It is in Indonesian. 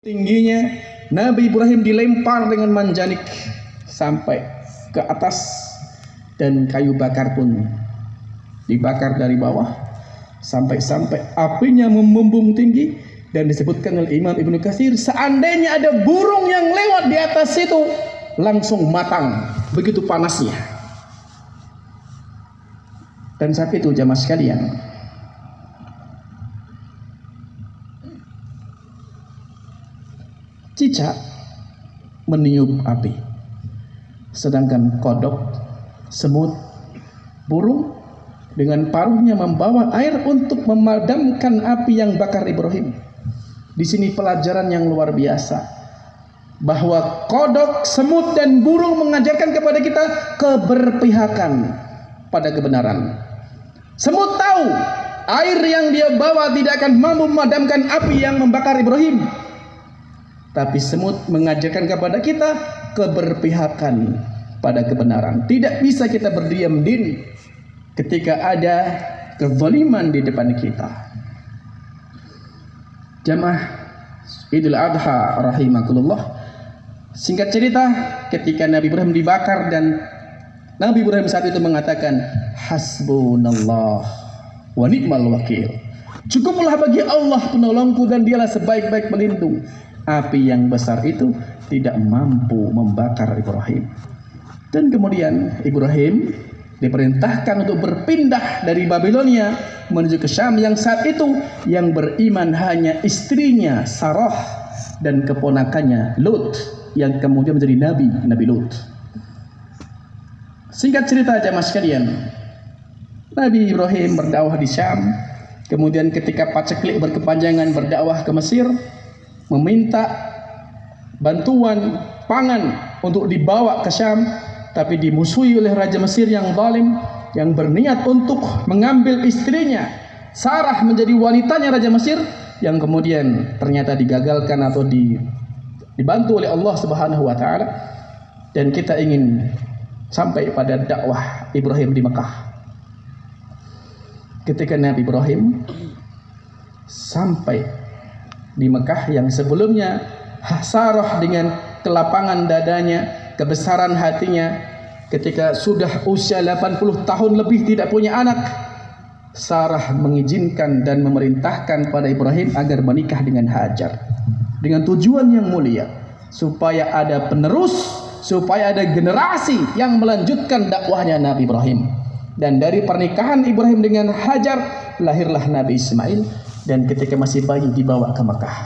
Tingginya Nabi Ibrahim dilempar dengan manjanik sampai ke atas, dan kayu bakar pun dibakar dari bawah sampai apinya membumbung tinggi. Dan disebutkan oleh Imam Ibnu Katsir, seandainya ada burung yang lewat di atas itu langsung matang, begitu panasnya. Dan saat itu jamaah sekalian, cicak meniup api, sedangkan kodok, semut, burung dengan paruhnya membawa air untuk memadamkan api yang bakar Ibrahim. Di sini pelajaran yang luar biasa, bahwa kodok, semut, dan burung mengajarkan kepada kita keberpihakan pada kebenaran. Semut tahu air yang dia bawa tidak akan mampu memadamkan api yang membakar Ibrahim, tapi semut mengajarkan kepada kita keberpihakan pada kebenaran. Tidak bisa kita berdiam diri ketika ada kezaliman di depan kita. Jamaah Idul Adha rahimakumullah. Singkat cerita, ketika Nabi Ibrahim dibakar, dan Nabi Ibrahim saat itu mengatakan, hasbunallah wa ni'mal wakil. Cukuplah bagi Allah penolongku dan dialah sebaik-baik pelindung. Api yang besar itu tidak mampu membakar Ibrahim. Dan kemudian Ibrahim diperintahkan untuk berpindah dari Babilonia menuju ke Syam, yang saat itu yang beriman hanya istrinya Sarah dan keponakannya Lut, yang kemudian menjadi Nabi Lut. Singkat cerita jamaah sekalian, Nabi Ibrahim berdakwah di Syam. Kemudian ketika paceklik berkepanjangan berdakwah ke Mesir, meminta bantuan pangan untuk dibawa ke Syam, tapi dimusuhi oleh Raja Mesir yang zalim, yang berniat untuk mengambil istrinya Sarah menjadi wanitanya Raja Mesir, yang kemudian ternyata digagalkan atau dibantu oleh Allah Subhanahu wa taala. Dan kita ingin sampai pada dakwah Ibrahim di Mekah. Ketika Nabi Ibrahim sampai di Mekah, yang sebelumnya Sarah dengan kelapangan dadanya, kebesaran hatinya, ketika sudah usia 80 tahun lebih tidak punya anak, Sarah mengizinkan dan memerintahkan pada Ibrahim agar menikah dengan Hajar, dengan tujuan yang mulia, supaya ada penerus, supaya ada generasi yang melanjutkan dakwahnya Nabi Ibrahim. Dan dari pernikahan Ibrahim dengan Hajar lahirlah Nabi Ismail, dan ketika masih bayi dibawa ke Mekah.